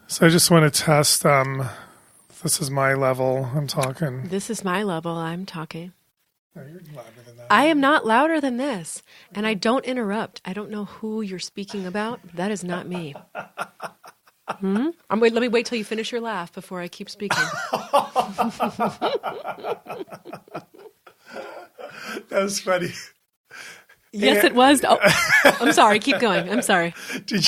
So I just want to test, this is my level, I'm talking. This is my level, I'm talking. No, you're louder than that. I am not louder than this, and I don't interrupt. I don't know who you're speaking about. But that is not me. Let me wait till you finish your laugh before I keep speaking. That was funny. Yes, it was. Oh, I'm sorry. Keep going. I'm sorry. Did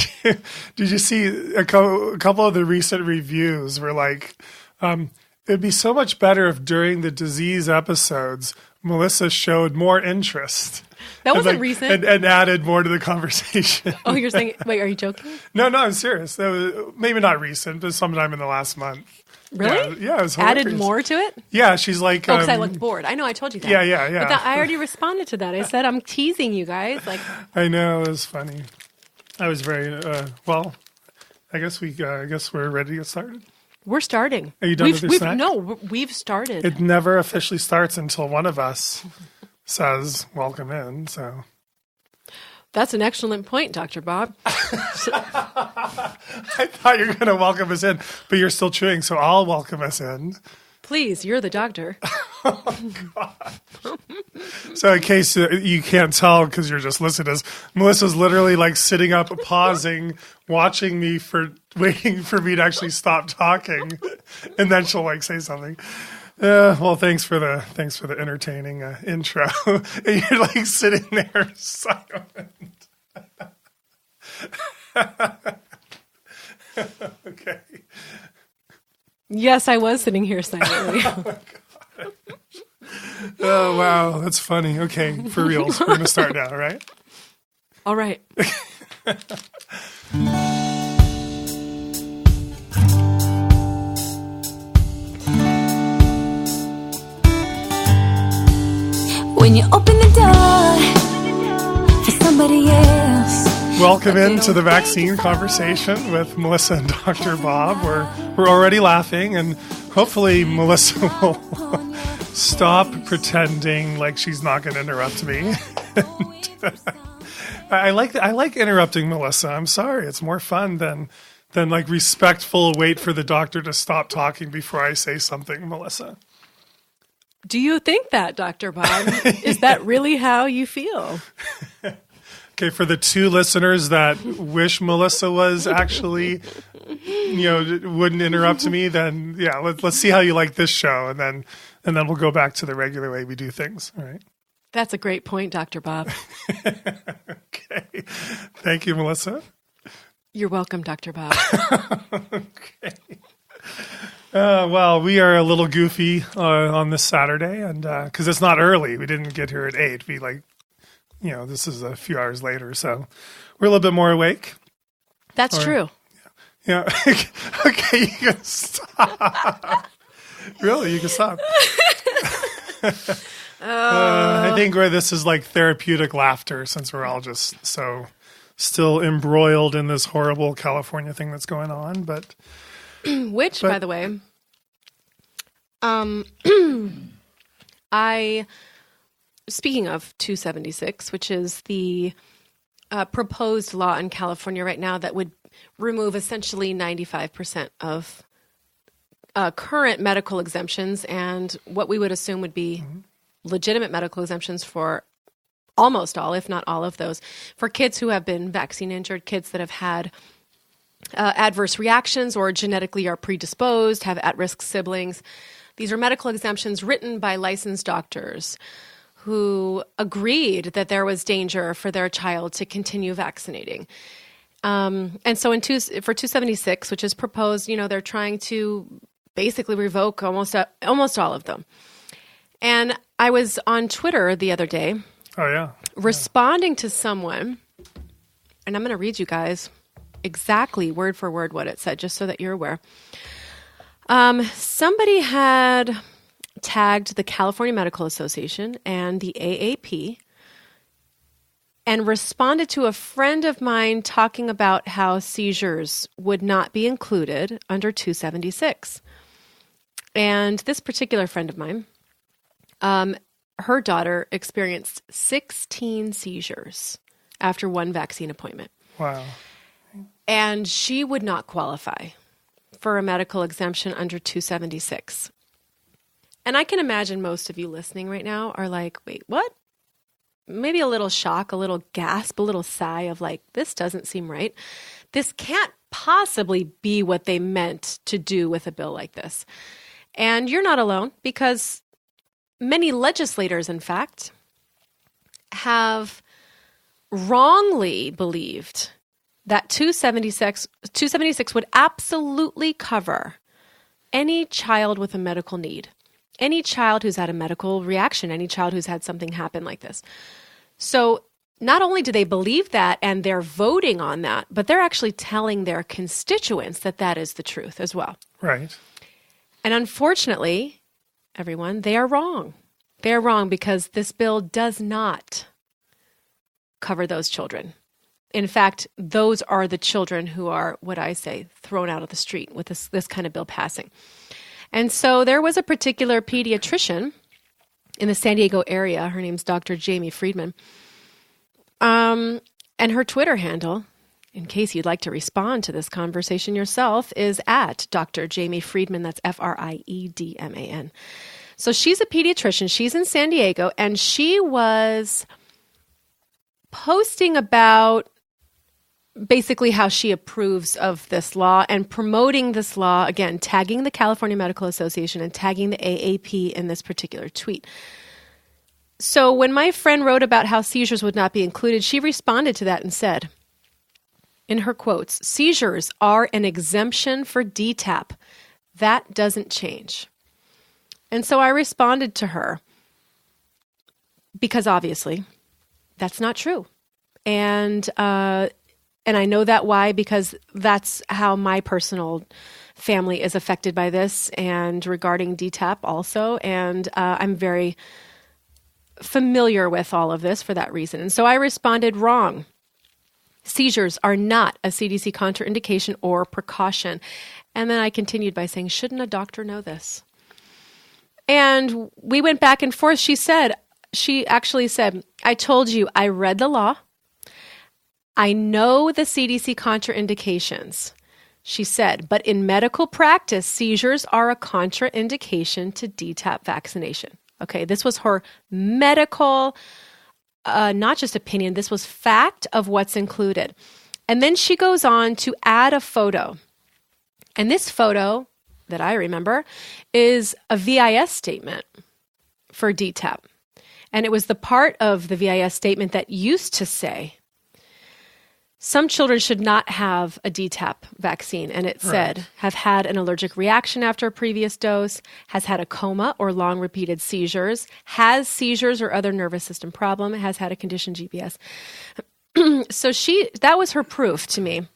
you see a couple of the recent reviews were like, it'd be so much better if during the disease episodes, Melissa showed more interest. That wasn't recent. And added more to the conversation. Oh, you're saying, wait, are you joking? No, I'm serious. That was maybe not recent, but sometime in the last month. Really? Yeah, it was hilarious. Added more to it? Yeah, she's like... Oh, because I looked bored. I know, I told you that. Yeah. But I already responded to that. I said, I'm teasing you guys. Like, I know, it was funny. I was very... well, I guess we're ready to get started. We're starting. Are you done with your snack? No, we've started. It never officially starts until one of us says, welcome in, so... That's an excellent point, Dr. Bob. I thought you were going to welcome us in, but you're still chewing, so I'll welcome us in. Please, you're the doctor. Oh, God. So in case you can't tell because you're just listening, Melissa's literally like sitting up, pausing, watching me waiting for me to actually stop talking, and then she'll like say something. Well, thanks for the entertaining intro. And you're like sitting there silent. Okay. Yes, I was sitting here silently. Oh, wow. That's funny. Okay, for reals. We're going to start now, right? All right. When you open the door for somebody else. Welcome into the vaccine conversation with Melissa and Dr. Bob. We're already laughing, and hopefully Melissa will stop pretending like she's not going to interrupt me. I like interrupting Melissa. I'm sorry. It's more fun than like respectful wait for the doctor to stop talking before I say something, Melissa. Do you think that, Dr. Bob? Is that really how you feel? Okay, for the two listeners that wish Melissa was actually, wouldn't interrupt me, then yeah, let's see how you like this show, and then we'll go back to the regular way we do things. All right. That's a great point, Dr. Bob. Okay. Thank you, Melissa. You're welcome, Dr. Bob. Okay. Well, we are a little goofy on this Saturday, and because it's not early, we didn't get here at 8. We this is a few hours later, so we're a little bit more awake. That's true. Yeah. Okay, you can stop. Really, you can stop. I think this is like therapeutic laughter, since we're all just so still embroiled in this horrible California thing that's going on, but. Which, by the way, speaking of 276, which is the proposed law in California right now that would remove essentially 95% of current medical exemptions and what we would assume would be legitimate medical exemptions for almost all, if not all of those, for kids who have been vaccine injured, kids that have had adverse reactions or genetically are predisposed, have at-risk siblings. These are medical exemptions written by licensed doctors who agreed that there was danger for their child to continue vaccinating. And so for 276, which is proposed, they're trying to basically revoke almost all of them. And I was on Twitter the other day. Oh, yeah. Responding to someone, and I'm going to read you guys exactly word for word what it said, just so that you're aware. Somebody had tagged the California Medical Association and the AAP and responded to a friend of mine talking about how seizures would not be included under 276. And this particular friend of mine, her daughter experienced 16 seizures after one vaccine appointment. Wow. And she would not qualify for a medical exemption under 276. And I can imagine most of you listening right now are like, wait, what? Maybe a little shock, a little gasp, a little sigh of like, this doesn't seem right. This can't possibly be what they meant to do with a bill like this. And you're not alone, because many legislators, in fact, have wrongly believed that 276 would absolutely cover any child with a medical need, any child who's had a medical reaction, any child who's had something happen like this. So not only do they believe that and they're voting on that, but they're actually telling their constituents that that is the truth as well. Right. And unfortunately, everyone, they are wrong. They are wrong, because this bill does not cover those children. In fact, those are the children who are, what I say, thrown out of the street with this kind of bill passing. And so there was a particular pediatrician in the San Diego area. Her name's Dr. Jamie Friedman. And her Twitter handle, in case you'd like to respond to this conversation yourself, is at Dr. Jamie Friedman. That's Friedman. So she's a pediatrician. She's in San Diego, and she was posting about basically how she approves of this law and promoting this law, again, tagging the California Medical Association and tagging the AAP in this particular tweet. So when my friend wrote about how seizures would not be included, she responded to that and said, in her quotes, "Seizures are an exemption for DTaP. That doesn't change." And so I responded to her, because obviously that's not true. And I know that why, because that's how my personal family is affected by this, and regarding DTaP also. And I'm very familiar with all of this for that reason. And so I responded, wrong. Seizures are not a CDC contraindication or precaution. And then I continued by saying, shouldn't a doctor know this? And we went back and forth. She actually said, I told you, I read the law. I know the CDC contraindications. She said, but in medical practice, seizures are a contraindication to DTaP vaccination. Okay, this was her medical, not just opinion, this was fact of what's included. And then she goes on to add a photo. And this photo that I remember is a VIS statement for DTaP. And it was the part of the VIS statement that used to say, some children should not have a DTaP vaccine. And it said, right, have had an allergic reaction after a previous dose, has had a coma or long repeated seizures, has seizures or other nervous system problem, has had a condition GPS. So that was her proof to me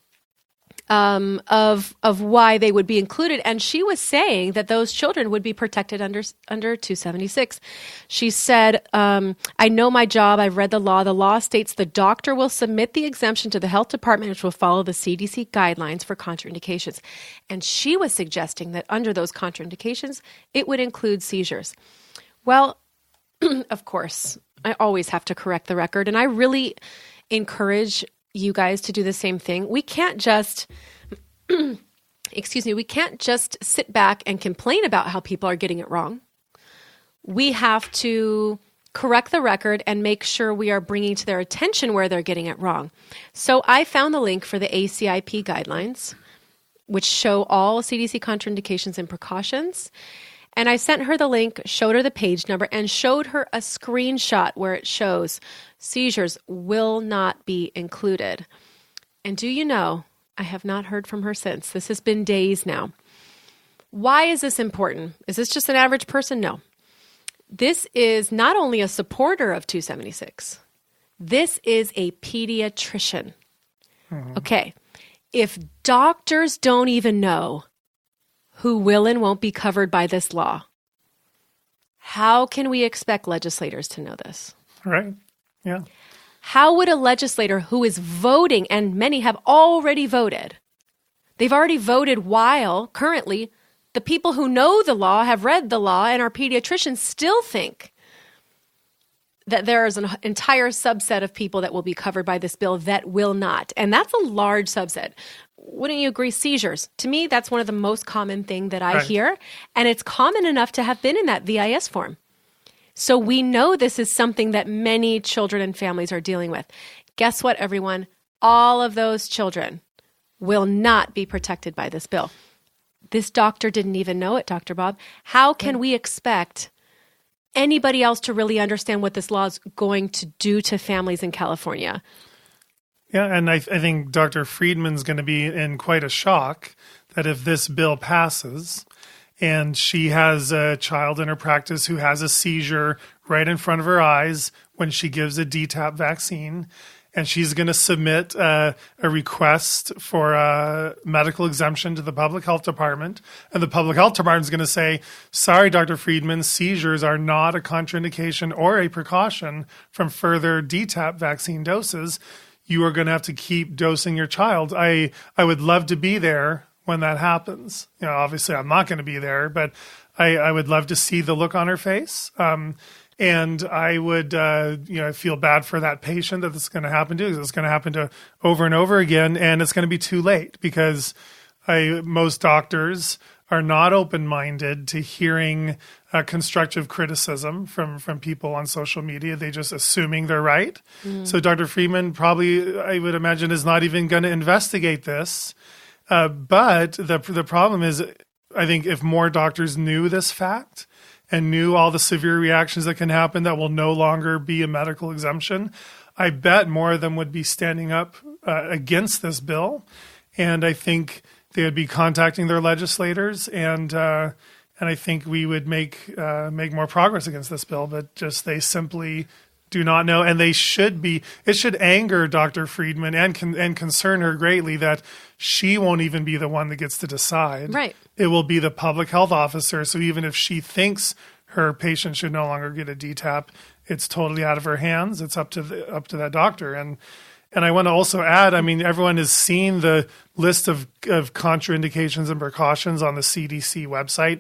of why they would be included. And she was saying that those children would be protected under 276. She said, I know my job. I've read the law. The law states the doctor will submit the exemption to the health department, which will follow the CDC guidelines for contraindications. And she was suggesting that under those contraindications, it would include seizures. Well, of course, I always have to correct the record. And I really encourage you guys to do the same thing. We can't just, we can't just sit back and complain about how people are getting it wrong. We have to correct the record and make sure we are bringing to their attention where they're getting it wrong. So I found the link for the ACIP guidelines, which show all CDC contraindications and precautions. And I sent her the link, showed her the page number, and showed her a screenshot where it shows seizures will not be included. And do you know, I have not heard from her since. This has been days now. Why is this important? Is this just an average person? No. This is not only a supporter of 276. This is a pediatrician. Mm-hmm. Okay. If doctors don't even know who will and won't be covered by this law, how can we expect legislators to know this? Right. Yeah. How would a legislator who is voting, and many have already voted, they've already voted while currently the people who know the law, have read the law, and are pediatricians still think that there is an entire subset of people that will be covered by this bill that will not. And that's a large subset. Wouldn't you agree? Seizures. To me, that's one of the most common thing that I hear. And it's common enough to have been in that VIS form. So we know this is something that many children and families are dealing with. Guess what, everyone? All of those children will not be protected by this bill. This doctor didn't even know it, Dr. Bob. How can we expect anybody else to really understand what this law is going to do to families in California? Yeah, and I think Dr. Friedman's going to be in quite a shock that if this bill passes and she has a child in her practice who has a seizure right in front of her eyes when she gives a DTaP vaccine, and she's going to submit a request for a medical exemption to the public health department. And the public health department is going to say, sorry, Dr. Friedman, seizures are not a contraindication or a precaution from further DTaP vaccine doses. You are going to have to keep dosing your child. I would love to be there when that happens. You know, obviously I'm not going to be there, but I would love to see the look on her face. And I would, feel bad for that patient that this is going to happen to, because it's going to happen to over and over again, and it's going to be too late because most doctors are not open-minded to hearing constructive criticism from people on social media. They just assuming they're right. So Dr. Friedman probably, I would imagine, is not even going to investigate this. But the problem is, I think if more doctors knew this fact and knew all the severe reactions that can happen that will no longer be a medical exemption, I bet more of them would be standing up against this bill. And I think they would be contacting their legislators, and I think we would make more progress against this bill. But just they simply do not know, and they should be. It should anger Dr. Friedman and concern her greatly that she won't even be the one that gets to decide. Right. It will be the public health officer. So even if she thinks her patient should no longer get a DTaP, it's totally out of her hands. It's up to that doctor. And I want to also add, I mean, everyone has seen the list of contraindications and precautions on the CDC website,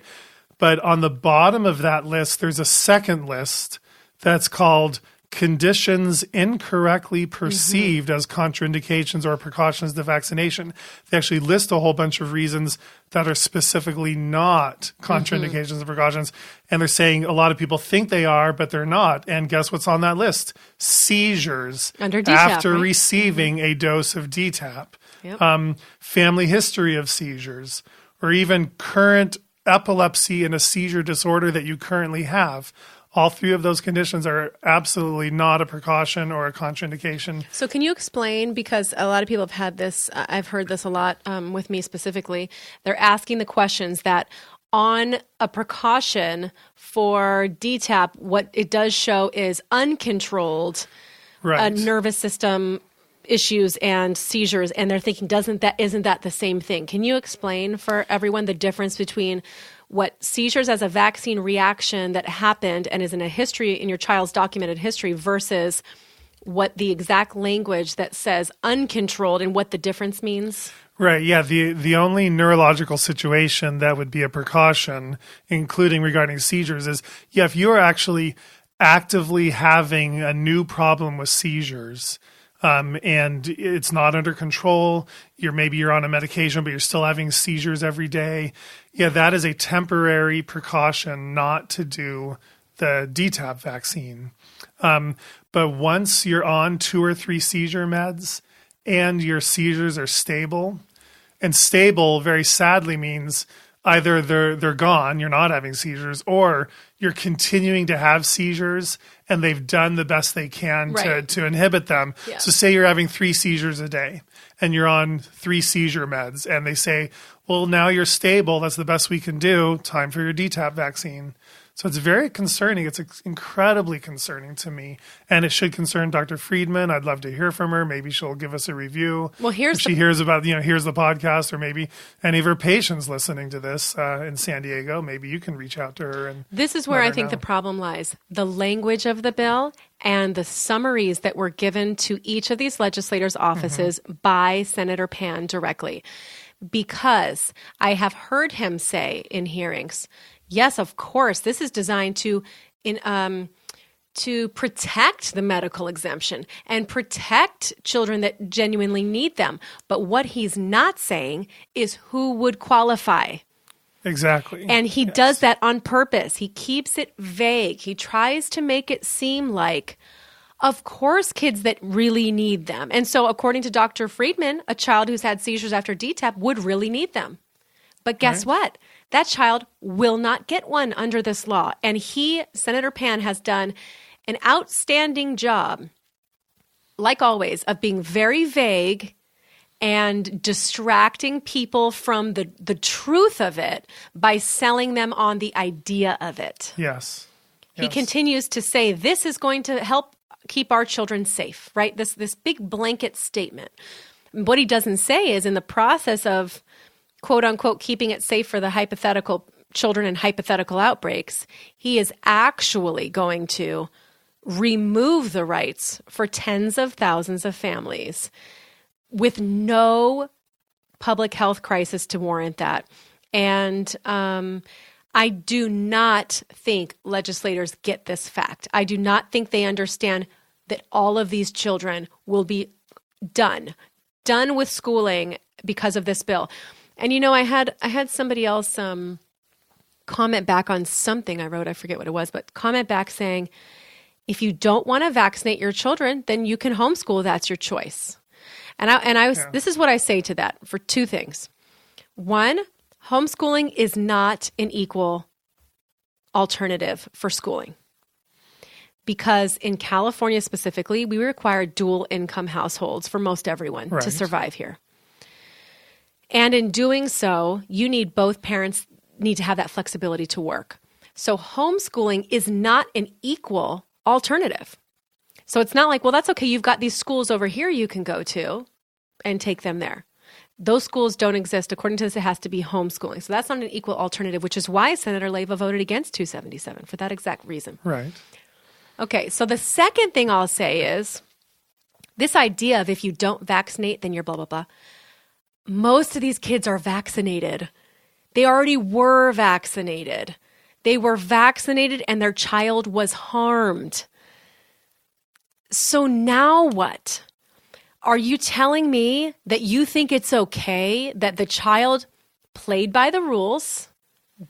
but on the bottom of that list, there's a second list that's called conditions incorrectly perceived as contraindications or precautions to vaccination. They actually list a whole bunch of reasons that are specifically not contraindications and precautions. And they're saying a lot of people think they are, but they're not. And guess what's on that list? Seizures under DTaP, after right? receiving a dose of DTaP, Yep. Family history of seizures, or even current epilepsy and a seizure disorder that you currently have. All three of those conditions are absolutely not a precaution or a contraindication. So can you explain, because a lot of people have had this, I've heard this a lot with me specifically, they're asking the questions that on a precaution for DTaP, what it does show is uncontrolled nervous system issues and seizures, and they're thinking, isn't that the same thing? Can you explain for everyone the difference between what seizures as a vaccine reaction that happened and is in a history, in your child's documented history, versus what the exact language that says uncontrolled and what the difference means? Right. Yeah. The only neurological situation that would be a precaution, including regarding seizures, is if you are actually actively having a new problem with seizures, and it's not under control, maybe you're on a medication, but you're still having seizures every day. Yeah, that is a temporary precaution not to do the DTaP vaccine. But once you're on 2 or 3 seizure meds and your seizures are stable, and stable very sadly means either they're gone, you're not having seizures, or you're continuing to have seizures and they've done the best they can to inhibit them. Yeah. So say you're having 3 seizures a day and you're on 3 seizure meds, and they say, well, now you're stable. That's the best we can do. Time for your DTaP vaccine. So it's very concerning. It's incredibly concerning to me, and it should concern Dr. Friedman. I'd love to hear from her. Maybe she'll give us a review. Well, if she hears about, here's the podcast, or maybe any of her patients listening to this in San Diego. Maybe you can reach out to her. And this is where I think the problem lies: the language of the bill and the summaries that were given to each of these legislators' offices by Senator Pan directly. Because I have heard him say in hearings, yes, of course, this is designed to to protect the medical exemption and protect children that genuinely need them. But what he's not saying is who would qualify. Exactly. And he does that on purpose. He keeps it vague. He tries to make it seem like, of course, kids that really need them. And so according to Dr. Friedman, a child who's had seizures after DTaP would really need them. But guess what? That child will not get one under this law. And Senator Pan, has done an outstanding job, like always, of being very vague and distracting people from the truth of it by selling them on the idea of it. Yes. He continues to say this is going to help keep our children safe, right? This big blanket statement. What he doesn't say is in the process of, quote unquote, keeping it safe for the hypothetical children in hypothetical outbreaks, he is actually going to remove the rights for tens of thousands of families with no public health crisis to warrant that. And I do not think legislators get this fact. I do not think they understand that all of these children will be done with schooling because of this bill. And I had somebody else comment back on something I wrote. I forget what it was, but comment back saying, if you don't want to vaccinate your children, then you can homeschool. That's your choice. This is what I say to that for two things. One, homeschooling is not an equal alternative for schooling. Because in California specifically, we require dual income households for most everyone to survive here. And in doing so, both parents need to have that flexibility to work. So homeschooling is not an equal alternative. So it's not like, well, that's okay. You've got these schools over here you can go to and take them there. Those schools don't exist. According to this, it has to be homeschooling. So that's not an equal alternative, which is why Senator Leyva voted against 277 for that exact reason. Right. Okay, so the second thing I'll say is this idea of if you don't vaccinate, then you're blah, blah, blah. Most of these kids are vaccinated. They already were vaccinated. They were vaccinated and their child was harmed. So now what? Are you telling me that you think it's okay that the child played by the rules,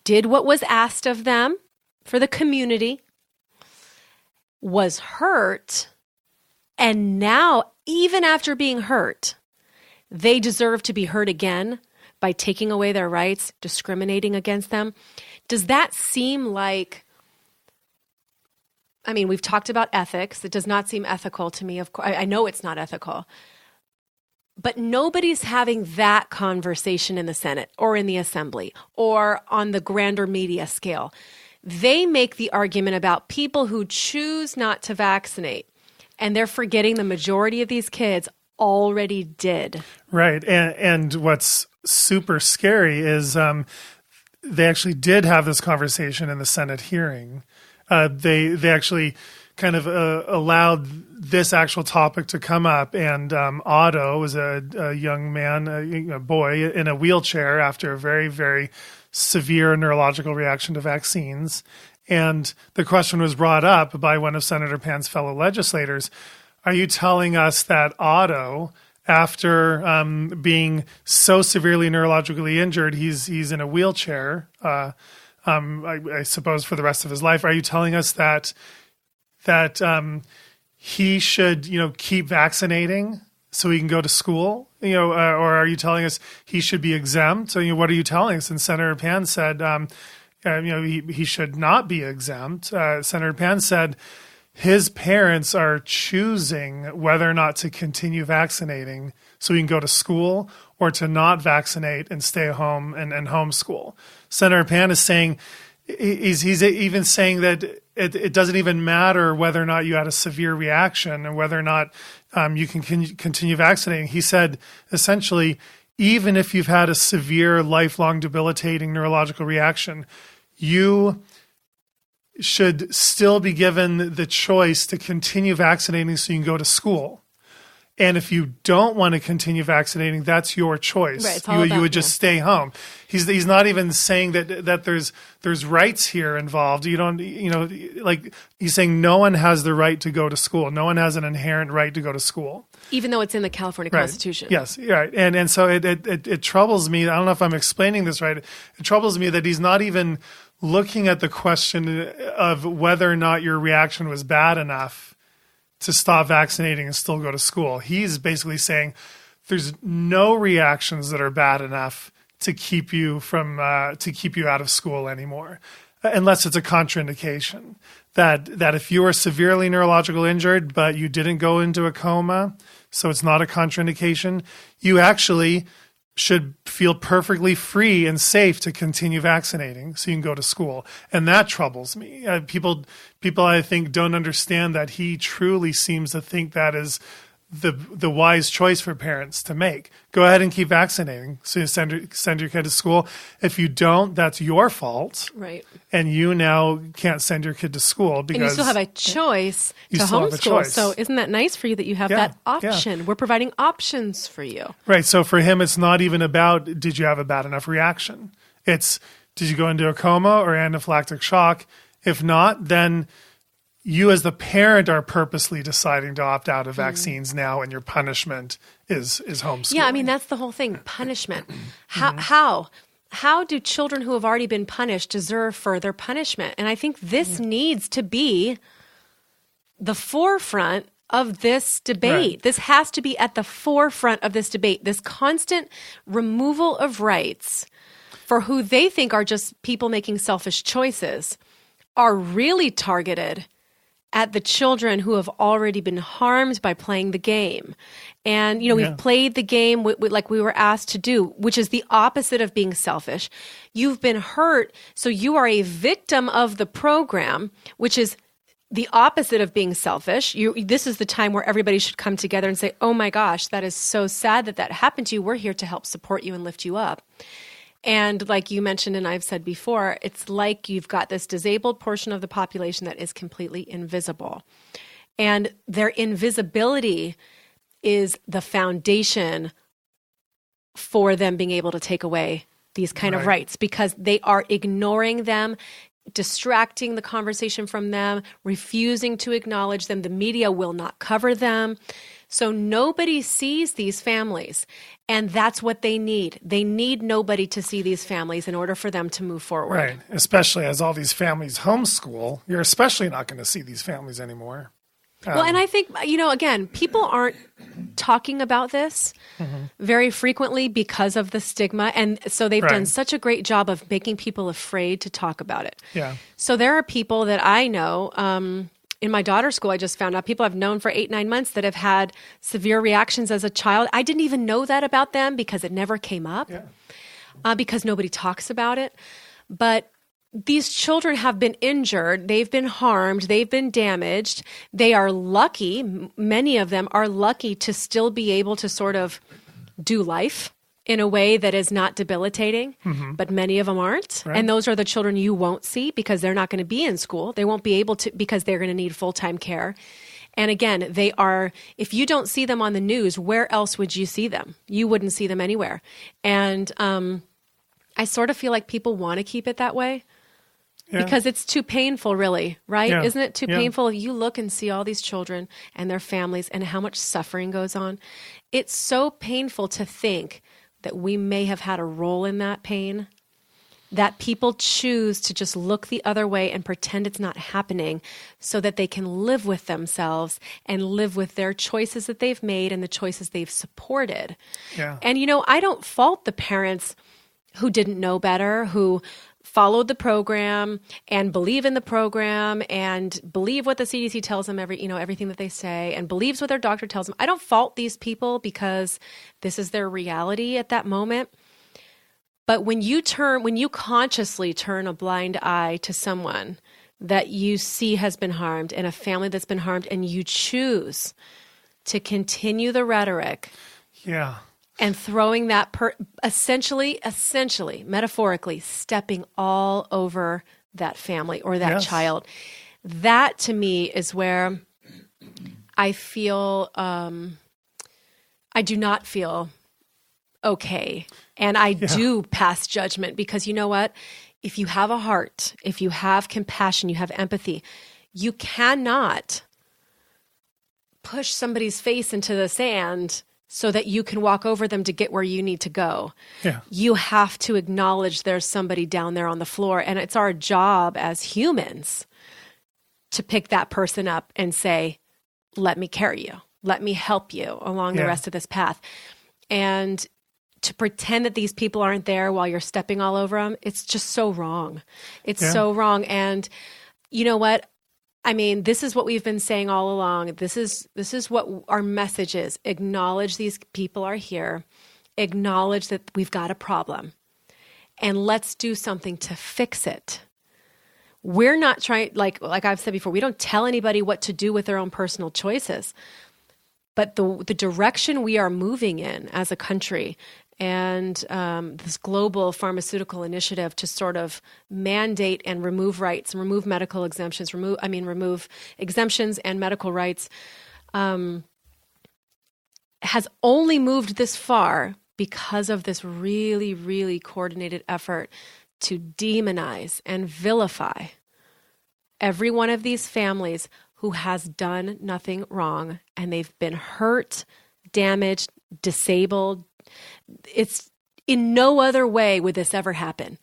did what was asked of them for the community, was hurt, and now, even after being hurt, they deserve to be hurt again by taking away their rights, discriminating against them? Does that seem like, we've talked about ethics. It does not seem ethical to me. Of course, I know it's not ethical. But nobody's having that conversation in the Senate or in the Assembly or on the grander media scale. They make the argument about people who choose not to vaccinate, and they're forgetting the majority of these kids already did. Right. And what's super scary is they actually did have this conversation in the Senate hearing. They actually kind of allowed this actual topic to come up. And Otto was a young man, a boy in a wheelchair after a very, very severe neurological reaction to vaccines. And the question was brought up by one of Senator Pan's fellow legislators. Are you telling us that Otto, after being so severely neurologically injured, he's in a wheelchair, I suppose for the rest of his life, are you telling us that he should, keep vaccinating so he can go to school, or are you telling us he should be exempt? So, what are you telling us? And Senator Pan said, he should not be exempt. Senator Pan said his parents are choosing whether or not to continue vaccinating so he can go to school or to not vaccinate and stay home and homeschool. Senator Pan is saying, he's even saying that it doesn't even matter whether or not you had a severe reaction and whether or not you can continue vaccinating. He said, essentially, even if you've had a severe, lifelong, debilitating neurological reaction, you should still be given the choice to continue vaccinating so you can go to school. And if you don't want to continue vaccinating, that's your choice. Right, it's all You about would just stay home. He's not even saying that there's rights here involved. You don't, like he's saying no one has the right to go to school. No one has an inherent right to go to school. Even though it's in the California Constitution. Yes, right. And so it troubles me. I don't know if I'm explaining this right. It troubles me that he's not even looking at the question of whether or not your reaction was bad enough to stop vaccinating and still go to school. He's basically saying there's no reactions that are bad enough to keep you out of school anymore, unless it's a contraindication. That if you are severely neurological injured, but you didn't go into a coma, so it's not a contraindication, you actually should feel perfectly free and safe to continue vaccinating so you can go to school. And that troubles me. People I think don't understand that he truly seems to think that is the wise choice for parents to make. Go ahead and keep vaccinating. So you send your kid to school. If you don't, that's your fault. Right. And you now can't send your kid to school because... And you still have a choice to homeschool. So isn't that nice for you that you have that option? Yeah. We're providing options for you. Right. So for him, it's not even about did you have a bad enough reaction. It's did you go into a coma or anaphylactic shock? If not, then... you as the parent are purposely deciding to opt out of vaccines now, and your punishment is homeschooling. Yeah, I mean, that's the whole thing, punishment. How do children who have already been punished deserve further punishment? And I think this needs to be the forefront of this debate. Right. This has to be at the forefront of this debate, this constant removal of rights for who they think are just people making selfish choices are really targeted at the children who have already been harmed by playing the game. And, we've played the game like we were asked to do, which is the opposite of being selfish. You've been hurt, so you are a victim of the program, which is the opposite of being selfish. This is the time where everybody should come together and say, oh my gosh, that is so sad that happened to you. We're here to help support you and lift you up. And like you mentioned, and I've said before, it's like you've got this disabled portion of the population that is completely invisible. And their invisibility is the foundation for them being able to take away these kind of rights, because they are ignoring them, distracting the conversation from them, refusing to acknowledge them. The media will not cover them. So nobody sees these families, and that's what they need. They need nobody to see these families in order for them to move forward. Right, especially as all these families homeschool, you're especially not going to see these families anymore. Well, and I think, again, people aren't talking about this very frequently because of the stigma, and so they've done such a great job of making people afraid to talk about it. Yeah. So there are people that I know, in my daughter's school, I just found out people I've known for 8-9 months that have had severe reactions as a child. I didn't even know that about them because it never came up, because nobody talks about it. But these children have been injured. They've been harmed. They've been damaged. They are lucky. Many of them are lucky to still be able to sort of do life in a way that is not debilitating, but many of them aren't. Right. And those are the children you won't see because they're not going to be in school. They won't be able to because they're going to need full-time care. And again, they are, if you don't see them on the news, where else would you see them? You wouldn't see them anywhere. And I sort of feel like people want to keep it that way because it's too painful, really, right? Yeah. Isn't it too painful? You look and see all these children and their families and how much suffering goes on. It's so painful to think that we may have had a role in that pain, that people choose to just look the other way and pretend it's not happening so that they can live with themselves and live with their choices that they've made and the choices they've supported. Yeah. And, I don't fault the parents who didn't know better, who followed the program and believe in the program and believe what the CDC tells them, everything that they say, and believes what their doctor tells them. I don't fault these people because this is their reality at that moment. But when you consciously turn a blind eye to someone that you see has been harmed and a family that's been harmed, and you choose to continue the rhetoric, and throwing that essentially, metaphorically, stepping all over that family or that child. That, to me, is where I feel I do not feel okay. And I do pass judgment because you know what? If you have a heart, if you have compassion, you have empathy, you cannot push somebody's face into the sand so that you can walk over them to get where you need to go. Yeah. You have to acknowledge there's somebody down there on the floor. And it's our job as humans to pick that person up and say, let me carry you. Let me help you along the rest of this path. And to pretend that these people aren't there while you're stepping all over them, it's just so wrong. It's so wrong. And you know what? I mean, this is what we've been saying all along. This is what our message is. Acknowledge these people are here. Acknowledge that we've got a problem. And let's do something to fix it. We're not trying, like I've said before, we don't tell anybody what to do with their own personal choices. But the direction we are moving in as a country and this global pharmaceutical initiative to sort of mandate and remove rights and remove medical exemptions, remove exemptions and medical rights, has only moved this far because of this really, really coordinated effort to demonize and vilify every one of these families who has done nothing wrong and they've been hurt, damaged, disabled. It's in no other way would this ever happen.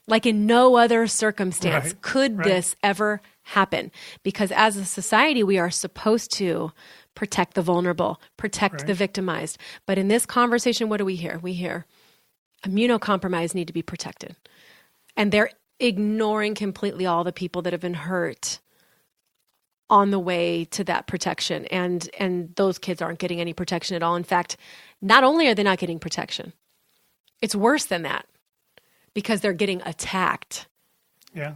Like in no other circumstance could this ever happen. Because as a society, we are supposed to protect the vulnerable, protect the victimized. But in this conversation, what do we hear? We hear immunocompromised need to be protected. And they're ignoring completely all the people that have been hurt on the way to that protection. And those kids aren't getting any protection at all. In fact, not only are they not getting protection, it's worse than that because they're getting attacked. Yeah.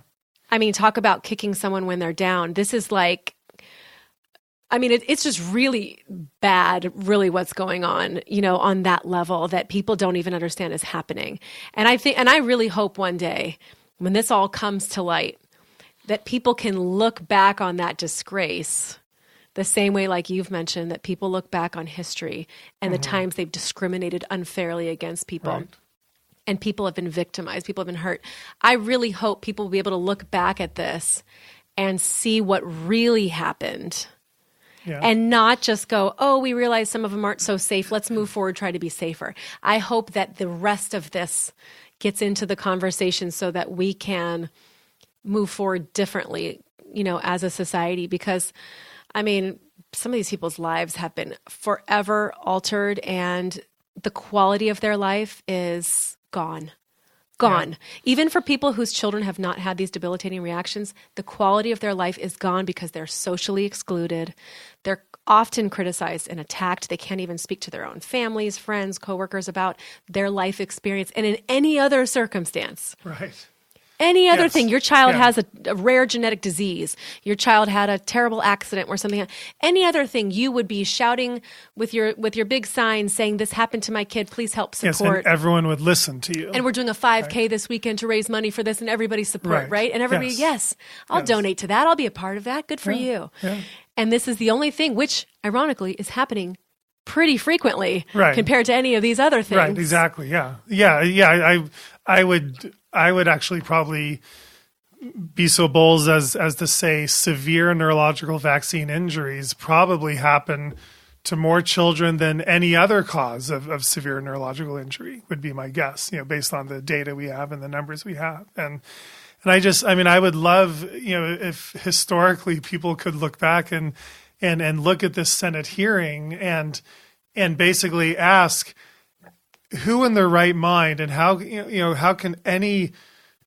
I mean, talk about kicking someone when they're down. This is like, I mean, it's just really bad, really what's going on, on that level that people don't even understand is happening. And I really hope one day when this all comes to light, that people can look back on that disgrace the same way, like you've mentioned, that people look back on history and the times they've discriminated unfairly against people. Right. And people have been victimized, people have been hurt. I really hope people will be able to look back at this and see what really happened. Yeah. And not just go, oh, we realize some of them aren't so safe. Let's move forward, try to be safer. I hope that the rest of this gets into the conversation so that we can move forward differently, as a society. Because, I mean, some of these people's lives have been forever altered and the quality of their life is gone. Gone. Yeah. Even for people whose children have not had these debilitating reactions, the quality of their life is gone because they're socially excluded. They're often criticized and attacked. They can't even speak to their own families, friends, coworkers about their life experience. And in any other circumstance, any other thing, your child has a rare genetic disease, your child had a terrible accident or something, any other thing, you would be shouting with your big sign saying, this happened to my kid, please help support. Yes, and everyone would listen to you. And we're doing a 5K this weekend to raise money for this and everybody support, right? And everybody, I'll donate to that. I'll be a part of that. Good for you. Yeah. And this is the only thing, which ironically is happening pretty frequently compared to any of these other things. Right, exactly, yeah. I would actually probably be so bold as to say severe neurological vaccine injuries probably happen to more children than any other cause of severe neurological injury would be my guess, based on the data we have and the numbers we have. And I would love, if historically people could look back and look at this Senate hearing and basically ask, who in their right mind and how can any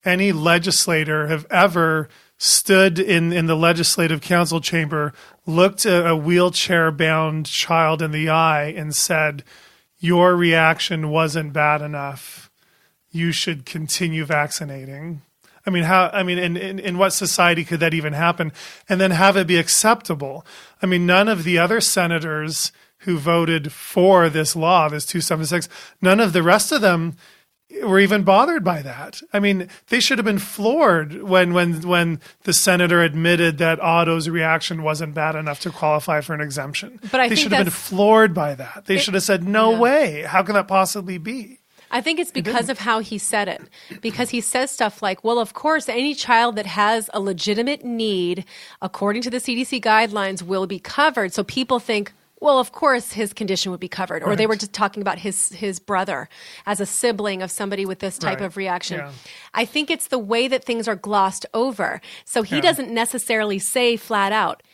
legislator have ever stood in the legislative council chamber, looked a wheelchair-bound child in the eye and said, your reaction wasn't bad enough. You should continue vaccinating. In what society could that even happen? And then have it be acceptable? I mean, none of the other senators who voted for this law, this 276, none of the rest of them were even bothered by that. I mean, they should have been floored when the senator admitted that Otto's reaction wasn't bad enough to qualify for an exemption. But they should have been floored by that. They should have said, no way. How can that possibly be? I think it's because of how he said it. Because he says stuff like, well, of course, any child that has a legitimate need, according to the CDC guidelines, will be covered. So people think, well, of course, his condition would be covered. Or they were just talking about his brother as a sibling of somebody with this type of reaction. Yeah. I think it's the way that things are glossed over. So he doesn't necessarily say flat out,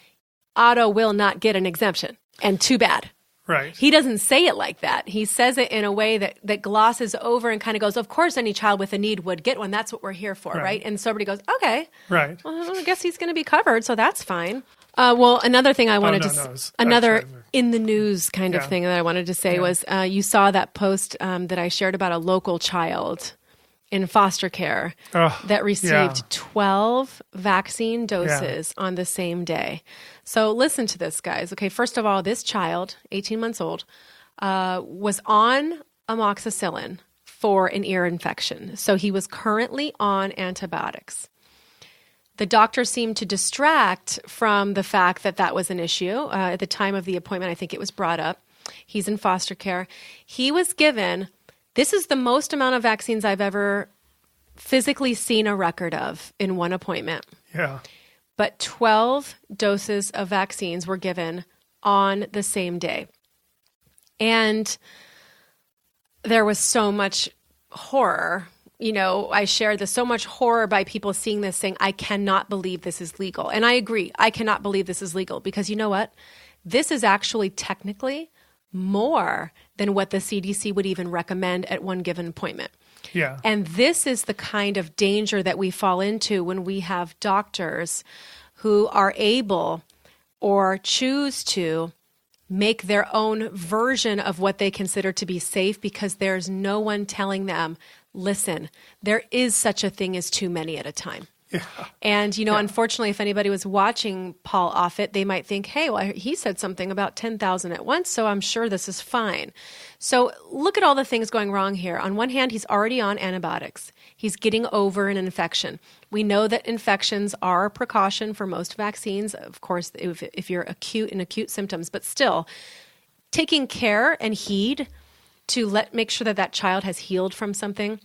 Otto will not get an exemption. And too bad. Right. He doesn't say it like that. He says it in a way that glosses over and kind of goes, of course, any child with a need would get one. That's what we're here for, right? And somebody goes, okay. Right. Well, I guess he's going to be covered, so that's fine. Well, another thing I wanted another in the news kind of thing that I wanted to say was you saw that post that I shared about a local child in foster care that received 12 vaccine doses on the same day. So listen to this, guys. Okay, first of all, this child, 18 months old, was on amoxicillin for an ear infection. So he was currently on antibiotics. The doctor seemed to distract from the fact that that was an issue. At the time of the appointment, I think it was brought up. He's in foster care. He was given, this is the most amount of vaccines I've ever physically seen a record of in one appointment. Yeah. But 12 doses of vaccines were given on the same day. And there was so much horror. You know, I shared this, so much horror by people seeing this saying, I cannot believe this is legal. And I agree, I cannot believe this is legal because you know what? This is actually technically more than what the CDC would even recommend at one given appointment. Yeah. And this is the kind of danger that we fall into when we have doctors who are able or choose to make their own version of what they consider to be safe because there's no one telling them, listen, there is such a thing as too many at a time. Yeah. And, you know, unfortunately, if anybody was watching Paul Offit, they might think, hey, well, he said something about 10,000 at once, so I'm sure this is fine. So look at all the things going wrong here. On one hand, he's already on antibiotics. He's getting over an infection. We know that infections are a precaution for most vaccines, of course, if you're acute symptoms, but still taking care and heed to make sure that that child has healed from something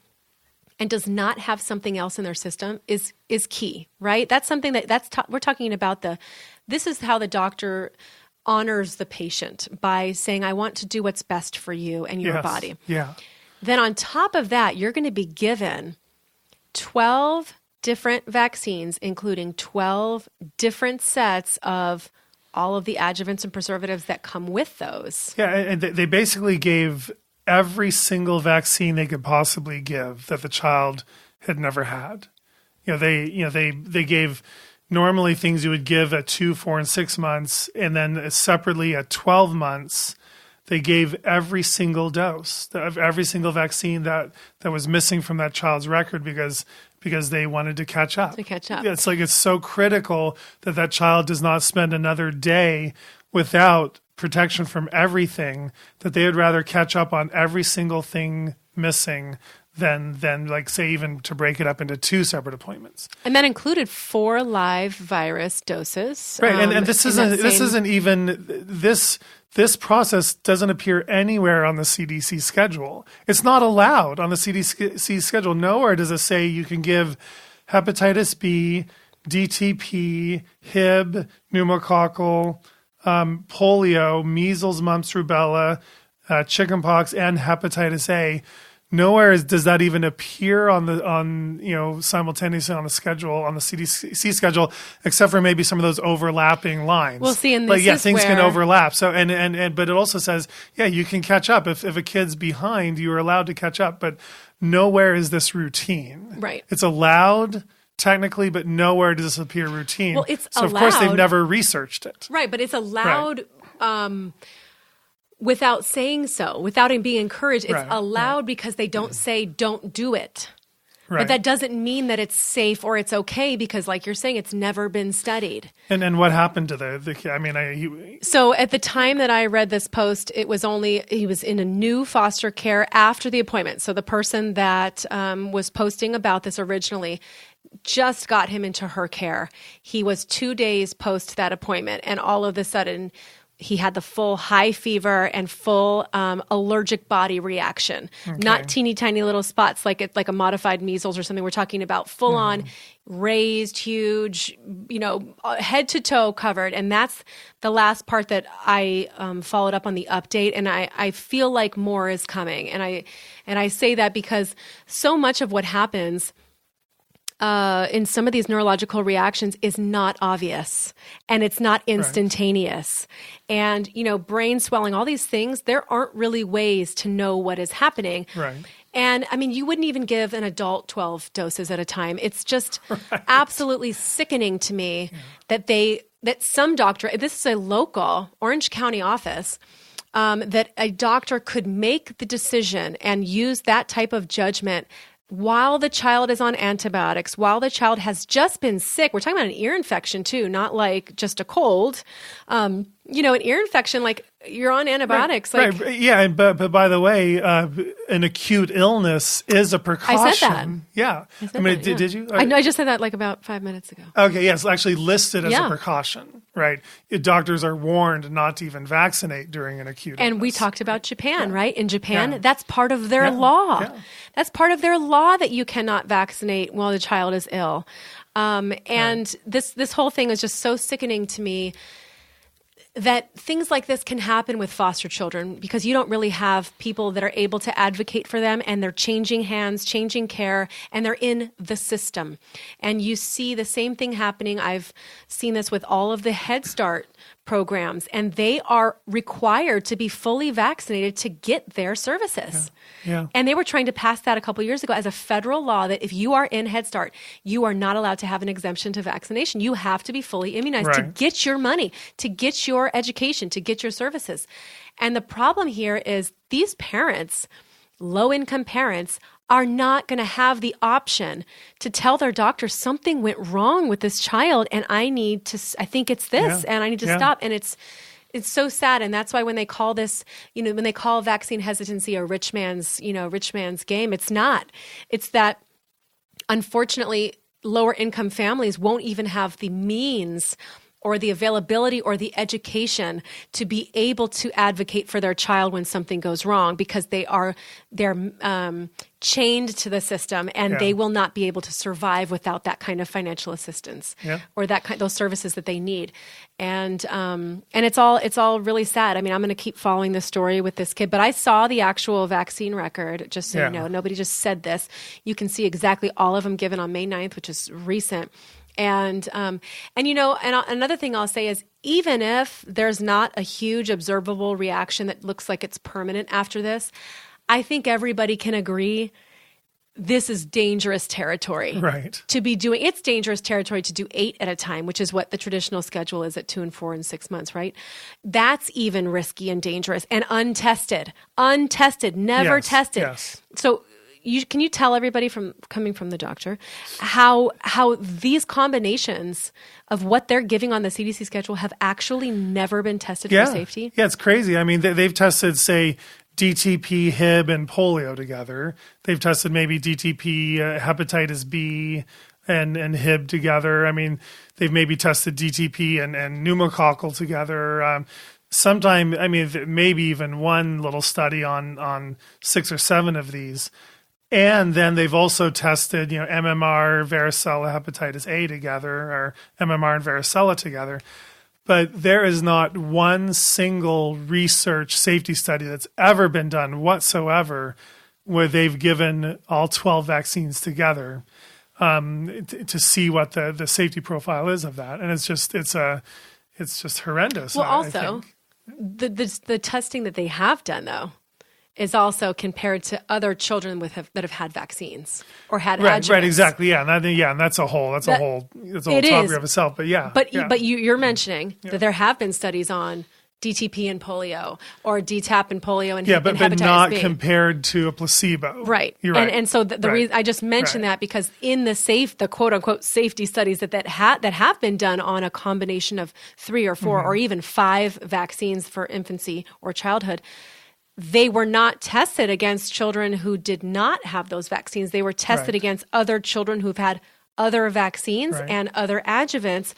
and does not have something else in their system is key, right? That's something we're talking about this is how the doctor honors the patient by saying, I want to do what's best for you and your body. Yeah. Then on top of that, you're going to be given 12 different vaccines, including 12 different sets of all of the adjuvants and preservatives that come with those. Yeah, and they basically gave every single vaccine they could possibly give that the child had never had. They gave normally things you would give at 2, 4, and 6 months, and then separately at 12 months, they gave every single dose of every single vaccine that was missing from that child's record because they wanted to catch up. It's like it's so critical that child does not spend another day without protection from everything, that they would rather catch up on every single thing missing than like say even to break it up into 2 separate appointments. And that included 4 live virus doses. Right, and this process doesn't appear anywhere on the CDC schedule. It's not allowed on the CDC schedule. Nowhere does it say you can give hepatitis B, DTP, Hib, pneumococcal, polio, measles, mumps, rubella, chickenpox, and hepatitis A. Nowhere does that even appear simultaneously on the schedule, on the CDC schedule, except for maybe some of those overlapping lines. Well, see, and this things can overlap. So, but it also says, you can catch up if a kid's behind, you are allowed to catch up. But nowhere is this routine. Right. It's allowed technically, but nowhere does this appear routine. Well, it's allowed. Of course, they've never researched it. Right, but it's allowed without saying so, without it being encouraged. It's allowed because they don't say don't do it. Right. But that doesn't mean that it's safe or it's okay because, like you're saying, it's never been studied. And what happened to the kid? I mean, So at the time that I read this post, he was in a new foster care after the appointment. So the person that was posting about this originally just got him into her care. He was 2 days post that appointment, and all of a sudden he had the full high fever and full allergic body reaction. Okay. Not teeny tiny little spots like a modified measles or something. We're talking about full on raised, huge, head to toe covered. And that's the last part that I followed up on the update. And I feel like more is coming. And I say that because so much of what happens in some of these neurological reactions is not obvious and it's not instantaneous. Right. And, brain swelling, all these things, there aren't really ways to know what is happening. Right. And I mean, you wouldn't even give an adult 12 doses at a time. It's just absolutely sickening to me that some doctor, this is a local Orange County office, that a doctor could make the decision and use that type of judgment while the child is on antibiotics, while the child has just been sick. We're talking about an ear infection too, not like just a cold. An ear infection, like you're on antibiotics. Right. Yeah. But by the way, an acute illness is a precaution. I said that. Yeah. Did you? I just said that like about 5 minutes ago. Okay. Yes. Actually listed as a precaution. Right. Doctors are warned not to even vaccinate during an acute illness. And we talked about Japan, right? In Japan, that's part of their law. Yeah. That's part of their law that you cannot vaccinate while the child is ill. This whole thing is just so sickening to me that things like this can happen with foster children because you don't really have people that are able to advocate for them, and they're changing hands, changing care, and they're in the system. And you see the same thing happening. I've seen this with all of the Head Start programs, and they are required to be fully vaccinated to get their services. Yeah. And they were trying to pass that a couple of years ago as a federal law that if you are in Head Start, you are not allowed to have an exemption to vaccination. You have to be fully immunized to get your money, to get your education, to get your services. And the problem here is these parents, low-income parents, are not going to have the option to tell their doctor something went wrong with this child and I think it's this and I need to stop. And it's so sad. And that's why when they call this, when they call vaccine hesitancy a rich man's game, it's not. It's that unfortunately lower income families won't even have the means or the availability or the education to be able to advocate for their child when something goes wrong because they're chained to the system and they will not be able to survive without that kind of financial assistance or those services that they need. And it's all really sad. I mean, I'm going to keep following this story with this kid, but I saw the actual vaccine record, just so you know. Nobody just said this. You can see exactly all of them given on May 9th, which is recent. And another thing I'll say is even if there's not a huge observable reaction that looks like it's permanent after this, I think everybody can agree this is dangerous territory to be doing. It's dangerous territory to do 8 at a time, which is what the traditional schedule is at 2 and 4 and 6 months, right? That's even risky and dangerous and untested, never tested. Yes. So can you tell everybody coming from the doctor how these combinations of what they're giving on the CDC schedule have actually never been tested for safety? Yeah, it's crazy. I mean, they've tested, say, DTP, Hib, and polio together. They've tested maybe DTP, hepatitis B, and Hib together. I mean, they've maybe tested DTP and pneumococcal together. Maybe even one little study on 6 or 7 of these. And then they've also tested, MMR, varicella, hepatitis A together, or MMR and varicella together. But there is not one single research safety study that's ever been done whatsoever where they've given all 12 vaccines together to see what the safety profile is of that. And it's just horrendous. Well, also, the testing that they have done, though, is also compared to other children that have had vaccines or had adjuvants. Right, exactly, yeah, and that's a whole topic of itself. But you're mentioning that there have been studies on DTP and polio, or DTaP and polio and but hepatitis not B. compared to a placebo. Right. You're right. And so the reason I just mentioned that because in the quote unquote safety studies that have been done on a combination of 3 or 4 or even 5 vaccines for infancy or childhood, they were not tested against children who did not have those vaccines. They were tested against other children who've had other vaccines and other adjuvants.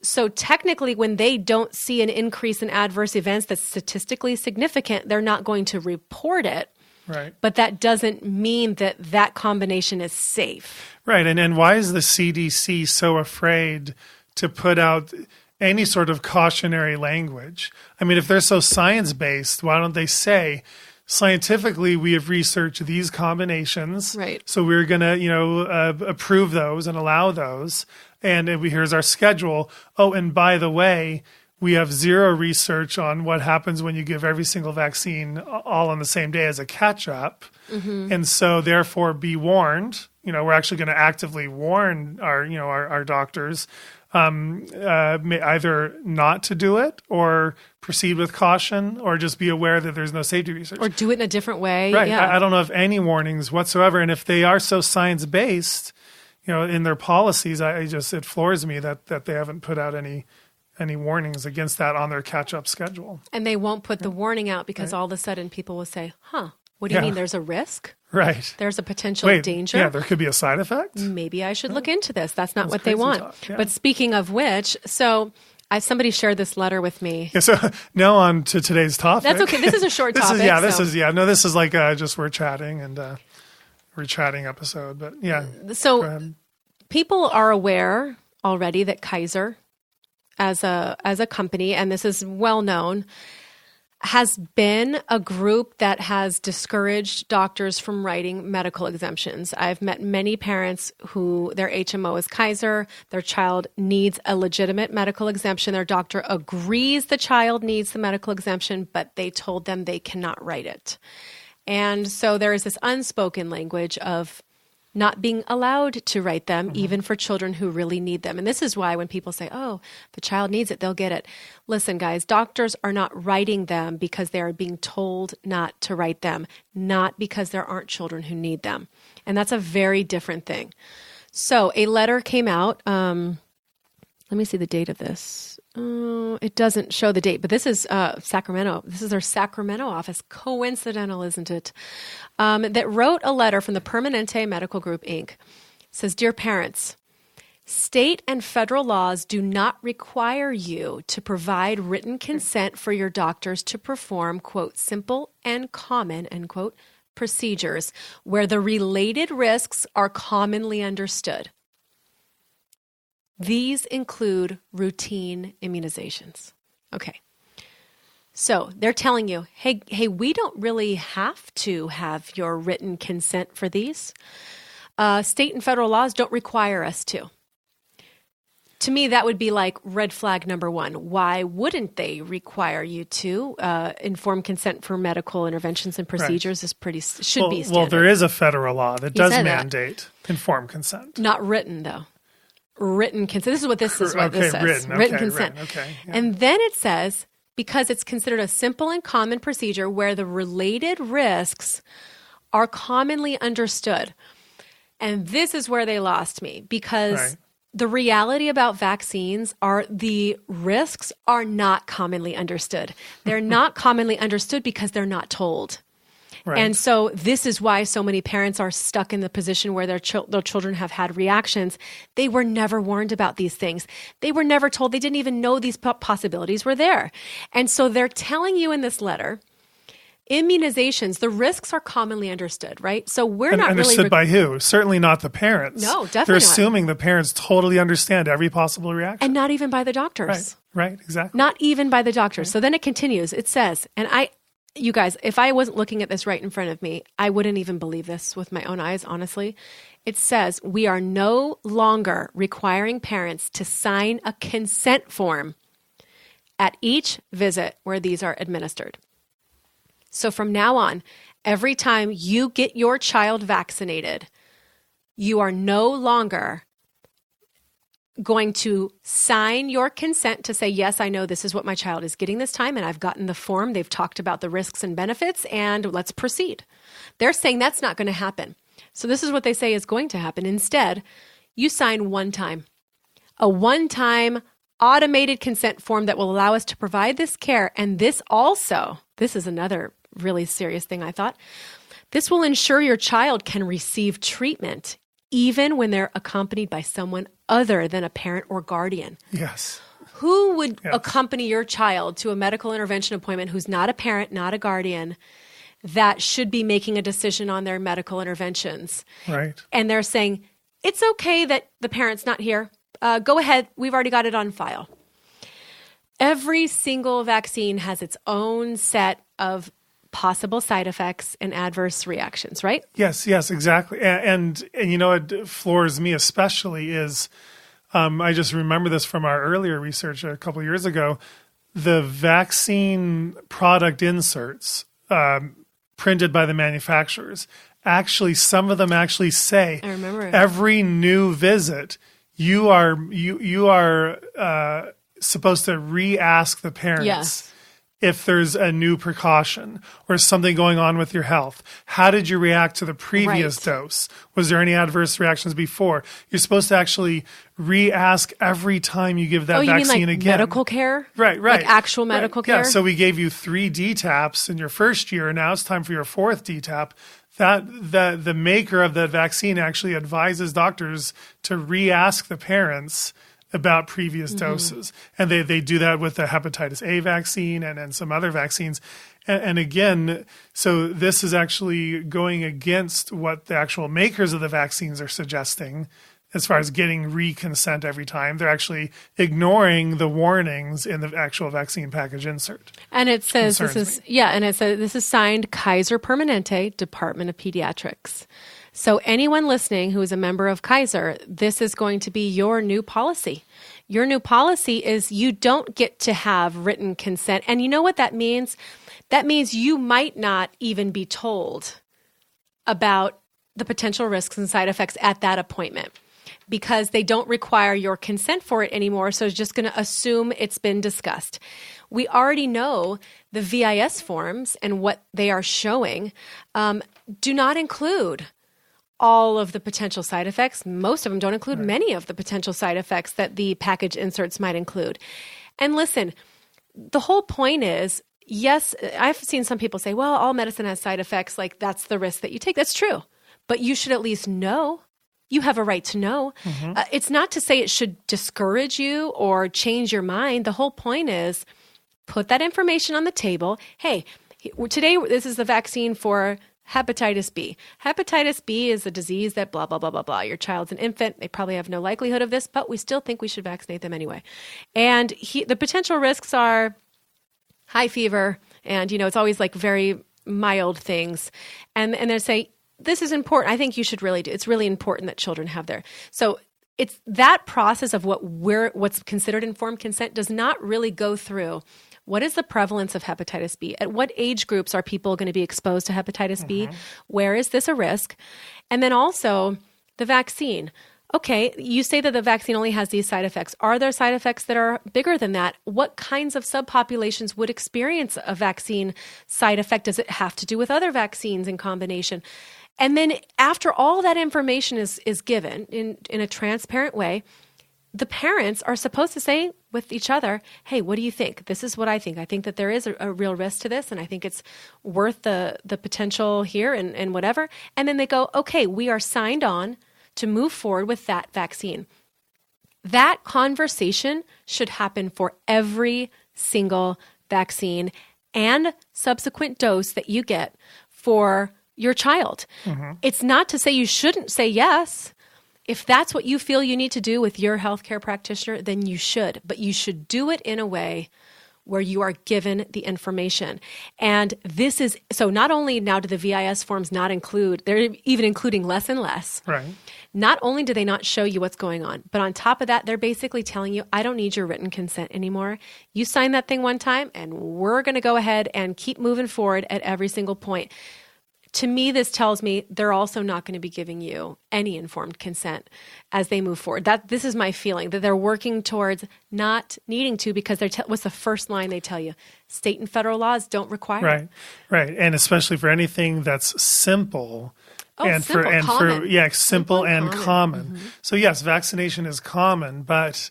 So technically, when they don't see an increase in adverse events that's statistically significant, they're not going to report it. Right. But that doesn't mean that combination is safe. Right. And why is the CDC so afraid to put out any sort of cautionary language? I mean, if they're so science-based, why don't they say, scientifically, we have researched these combinations. Right. So we're going to, approve those and allow those. And here's our schedule. Oh, and by the way, we have zero research on what happens when you give every single vaccine all on the same day as a catch-up. And so therefore be warned. We're actually going to actively warn our doctors either not to do it or proceed with caution or just be aware that there's no safety research. Or do it in a different way. Right. Yeah. I don't know of any warnings whatsoever. And if they are so science-based, in their policies, it floors me that they haven't put out any warnings against that on their catch-up schedule. And they won't put the warning out because all of a sudden people will say, what do you mean there's a risk? Right. There's a potential danger. Yeah, there could be a side effect. Maybe I should look into this. That's not what they crazy want. talk, yeah. But speaking of which, somebody shared this letter with me. Yeah, so now on to today's topic. That's okay. This is a short topic. This is like just we're chatting and we're chatting episode. But yeah. So people are aware already that Kaiser, as a company, and this is well known, has been a group that has discouraged doctors from writing medical exemptions. I've met many parents who their HMO is Kaiser. Their child needs a legitimate medical exemption. Their doctor agrees the child needs the medical exemption, but they told them they cannot write it. And so there is this unspoken language of not being allowed to write them, even for children who really need them. And this is why when people say, oh, the child needs it, they'll get it. Listen, guys, doctors are not writing them because they are being told not to write them, not because there aren't children who need them. And that's a very different thing. So a letter came out. Let me see the date of this. It doesn't show the date, but this is Sacramento. This is our Sacramento office. Coincidental, isn't it? That wrote a letter from the Permanente Medical Group, Inc. It says, Dear parents, state and federal laws do not require you to provide written consent for your doctors to perform, quote, simple and common, end quote, procedures where the related risks are commonly understood. These include routine immunizations. Okay. So they're telling you, hey, we don't really have to have your written consent for these. State and federal laws don't require us to. To me, that would be like red flag number 1. Why wouldn't they require you to? Informed consent for medical interventions and procedures should be standard. Well, there is a federal law that does mandate informed consent. Not written, though. Written consent. This is what this is. What this says. Written consent. Okay. Yeah. And then it says, because it's considered a simple and common procedure where the related risks are commonly understood. And this is where they lost me because the reality about vaccines are the risks are not commonly understood. They're not commonly understood because they're not told. Right. And so this is why so many parents are stuck in the position where their children have had reactions. They were never warned about these things. They were never told. They didn't even know these possibilities were there. And so they're telling you in this letter, immunizations, the risks are commonly understood, right? So we're not really... Understood by who? Certainly not the parents. No, definitely They're assuming the parents totally understand every possible reaction. And not even by the doctors. Right, exactly. Not even by the doctors. So then it continues. It says, you guys, if I wasn't looking at this right in front of me, I wouldn't even believe this with my own eyes, honestly. It says, we are no longer requiring parents to sign a consent form at each visit where these are administered. So from now on, every time you get your child vaccinated, you are no longer going to sign your consent to say, yes, I know this is what my child is getting this time, and I've gotten the form. They've talked about the risks and benefits, and let's proceed. They're saying that's not going to happen. So this is what they say is going to happen. Instead, you sign one time, a one-time automated consent form that will allow us to provide this care. And this is another really serious thing I thought. This will ensure your child can receive treatment even when they're accompanied by someone other than a parent or guardian. Yes. Who would accompany your child to a medical intervention appointment who's not a parent, not a guardian, that should be making a decision on their medical interventions? Right. And they're saying, it's okay that the parent's not here. Go ahead. We've already got it on file. Every single vaccine has its own set of possible side effects and adverse reactions, right? Yes, exactly. And you know, what floors me especially is, I just remember this from our earlier research a couple of years ago, the vaccine product inserts printed by the manufacturers. Actually, some of them actually say, I remember every new visit, you are supposed to re-ask the parents if there's a new precaution or something going on with your health. How did you react to the previous dose? Was there any adverse reactions before? You're supposed to actually re-ask every time you give that vaccine mean like again. Medical care? Right. Like actual medical care? Yeah, so we gave you 3 DTaps in your first year. Now it's time for your 4th DTaP. The maker of that vaccine actually advises doctors to re-ask the parents about previous doses. And they do that with the hepatitis A vaccine and some other vaccines. And again, so this is actually going against what the actual makers of the vaccines are suggesting as far as getting re-consent every time. They're actually ignoring the warnings in the actual vaccine package insert. And it says this is signed Kaiser Permanente, Department of Pediatrics. So anyone listening who is a member of Kaiser, this is going to be your new policy. Your new policy is you don't get to have written consent. And you know what that means? That means you might not even be told about the potential risks and side effects at that appointment because they don't require your consent for it anymore. So it's just going to assume it's been discussed. We already know the VIS forms and what they are showing do not include all of the potential side effects. Most of them don't include many of the potential side effects that the package inserts might include. And listen, the whole point is, yes, I've seen some people say, well, all medicine has side effects. Like that's the risk that you take. That's true. But you should at least know. You have a right to know. It's not to say it should discourage you or change your mind. The whole point is put that information on the table. Hey, today this is the vaccine for hepatitis B. Hepatitis B is a disease that blah, blah, blah, blah, blah. Your child's an infant. They probably have no likelihood of this, but we still think we should vaccinate them anyway. And the potential risks are high fever, and, you know, it's always like very mild things. And they say, this is important. I think you should really do. It's really important that children have their. So it's that process of what's considered informed consent does not really go through. What is the prevalence of hepatitis B? At what age groups are people going to be exposed to hepatitis B? Where is this a risk? And then also the vaccine. Okay, you say that the vaccine only has these side effects. Are there side effects that are bigger than that? What kinds of subpopulations would experience a vaccine side effect? Does it have to do with other vaccines in combination? And then after all that information is given in a transparent way, the parents are supposed to say with each other, hey, what do you think? This is what I think. I think that there is a real risk to this, and I think it's worth the potential here and whatever. And then they go, okay, we are signed on to move forward with that vaccine. That conversation should happen for every single vaccine and subsequent dose that you get for your child. It's not to say you shouldn't say yes. If that's what you feel you need to do with your healthcare practitioner, then you should. But you should do it in a way where you are given the information. And this is, so not only now do the VIS forms not include, they're even including less and less. Right. Not only do they not show you what's going on, but on top of that, they're basically telling you, I don't need your written consent anymore. You signed that thing one time, and we're going to go ahead and keep moving forward at every single point. to me, this tells me they're also not going to be giving you any informed consent as they move forward. This is my feeling, that they're working towards not needing to, because what's the first line they tell you? State and federal laws don't require it. Right. And especially for anything that's simple. Simple and common. Mm-hmm. So yes, vaccination is common, but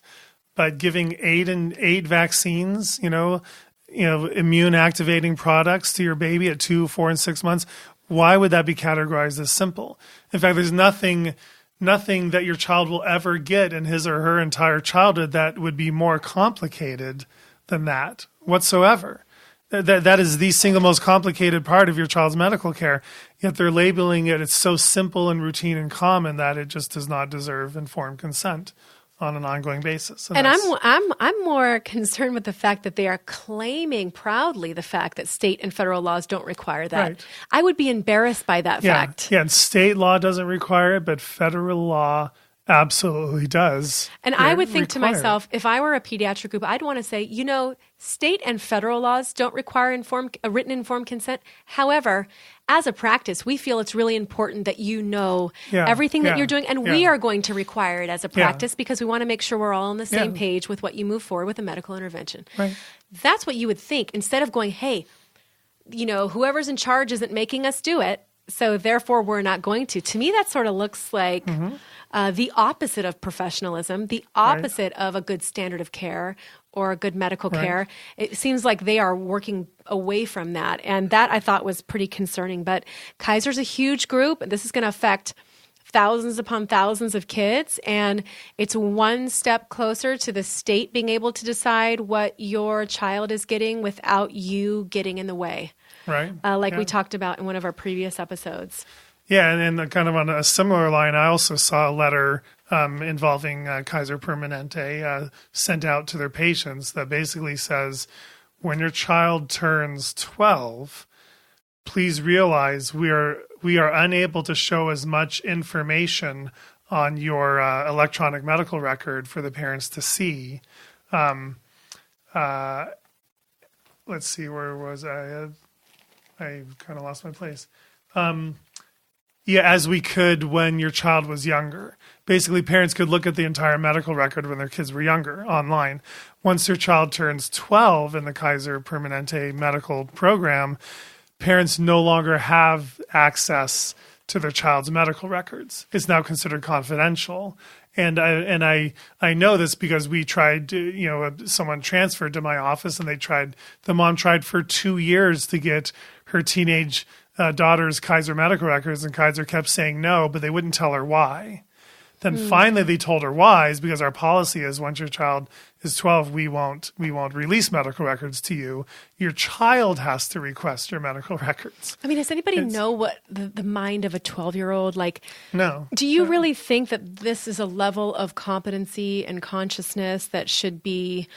giving eight vaccines, immune activating products to your baby at 2, 4, and 6 months, why would that be categorized as simple? In fact, there's nothing that your child will ever get in his or her entire childhood that would be more complicated than that whatsoever. That is the single most complicated part of your child's medical care. Yet they're labeling it, it's so simple and routine and common that it just does not deserve informed consent on an ongoing basis. And I'm more concerned with the fact that they are claiming proudly the fact that state and federal laws don't require that. Right. I would be embarrassed by that fact. Yeah, and state law doesn't require it, but federal law absolutely does. And I would think to myself, if I were a pediatric group, I'd want to say, state and federal laws don't require written informed consent. However, as a practice, we feel it's really important that everything that you're doing, and we are going to require it as a practice because we want to make sure we're all on the same page with what you move forward with a medical intervention. Right. That's what you would think, instead of going, hey, whoever's in charge isn't making us do it, so therefore we're not going to. To me, that sort of looks like the opposite of professionalism, the opposite of a good standard of care or a good medical care. It seems like they are working away from that. And that I thought was pretty concerning. But Kaiser's a huge group. This is going to affect thousands upon thousands of kids. And it's one step closer to the state being able to decide what your child is getting without you getting in the way. Right. We talked about in one of our previous episodes. Yeah, and kind of on a similar line, I also saw a letter involving Kaiser Permanente sent out to their patients that basically says, when your child turns 12, please realize we are unable to show as much information on your electronic medical record for the parents to see. Let's see, where was I? I kind of lost my place. As we could when your child was younger. Basically, parents could look at the entire medical record when their kids were younger online. Once their child turns 12 in the Kaiser Permanente medical program, parents no longer have access to their child's medical records. It's now considered confidential. And I know this because we tried to, someone transferred to my office and the mom tried for 2 years to get her teenage daughter's Kaiser medical records, and Kaiser kept saying no, but they wouldn't tell her why. Then finally they told her why, is because our policy is once your child is 12, we won't release medical records to you. Your child has to request your medical records. I mean, does anybody know what the mind of a 12-year-old, No. Do you really think that this is a level of competency and consciousness that should be,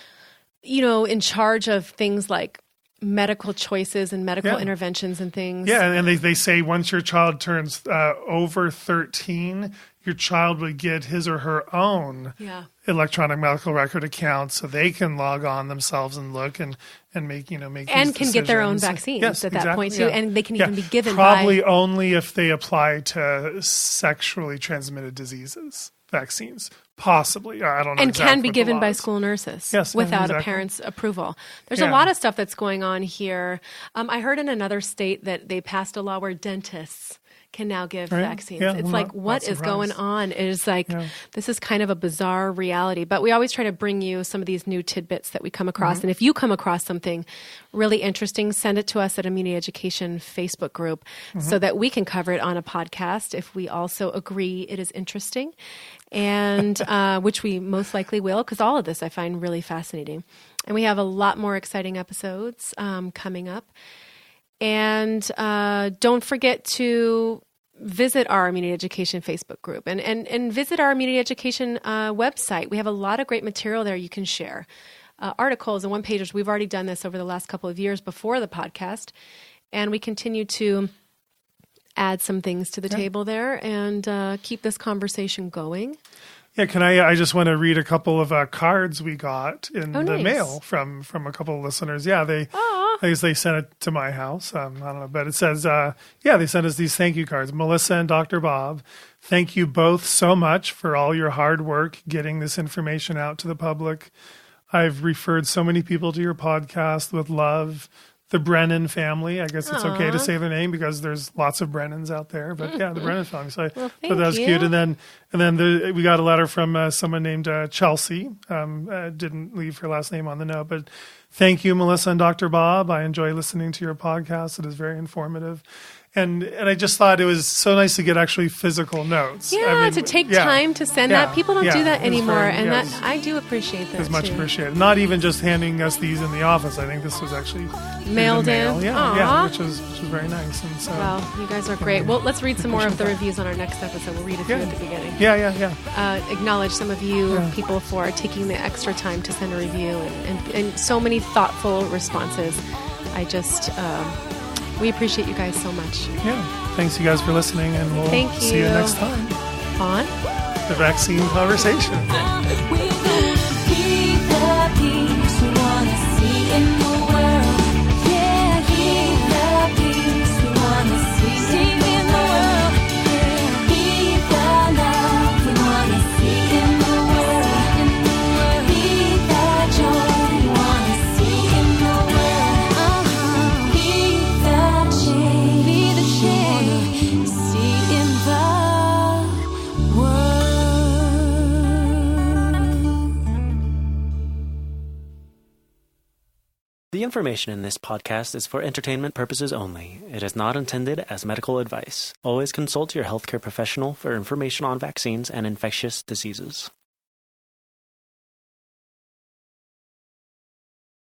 in charge of things like medical choices and medical interventions and things? Yeah, and they say once your child turns over 13, your child would get his or her own electronic medical record account, so they can log on themselves and look and make and can get their own vaccines at that point too, and they can even be given probably only if they apply to sexually transmitted diseases vaccines. Possibly. I don't know. And can be given by school nurses without a parent's approval. There's a lot of stuff that's going on here. I heard in another state that they passed a law where dentists can now give vaccines. It's what is going on? It is this is kind of a bizarre reality. But we always try to bring you some of these new tidbits that we come across. And if you come across something really interesting, send it to us at Immunity Education Facebook group so that we can cover it on a podcast if we also agree it is interesting. And which we most likely will, because all of this I find really fascinating. And we have a lot more exciting episodes coming up. And don't forget to visit our Immunity Education Facebook group and visit our Immunity Education website. We have a lot of great material there you can share. Articles and one-pagers. We've already done this over the last couple of years before the podcast. And we continue to add some things to the table there and keep this conversation going. Yeah, I just want to read a couple of cards we got in the nice. mail from a couple of listeners. Yeah, I guess they sent it to my house. I don't know, but it says, they sent us these thank you cards. Melissa and Dr. Bob, thank you both so much for all your hard work getting this information out to the public. I've referred so many people to your podcast with love. The Brennan family. I guess it's okay to say their name because there's lots of Brennans out there. But yeah, the Brennan family. So I thought that was cute. And then we got a letter from someone named Chelsea. Didn't leave her last name on the note, but thank you, Melissa and Dr. Bob. I enjoy listening to your podcast. It is very informative. And I just thought it was so nice to get actually physical notes. Yeah, to take time to send that. People don't do that anymore. That I do appreciate that. It's much appreciated. Not even just handing us these in the office. I think this was actually mailed in. Which was very nice. And so, well, you guys are great. Well, let's read some more of the reviews on our next episode. We'll read a few at the beginning. Acknowledge some of you people for taking the extra time to send a review and so many thoughtful responses. We appreciate you guys so much. Yeah. Thanks, you guys, for listening, and we'll see you next time on The Vaccine Conversation. We keep the peace we want to see in the world. Yeah, keep the peace we want to see in the world. Yeah, keep the love we want to see in the world. Keep the joy we want to see in the world. Keep the change, see in the world. The information in this podcast is for entertainment purposes only. It is not intended as medical advice. Always consult your healthcare professional for information on vaccines and infectious diseases.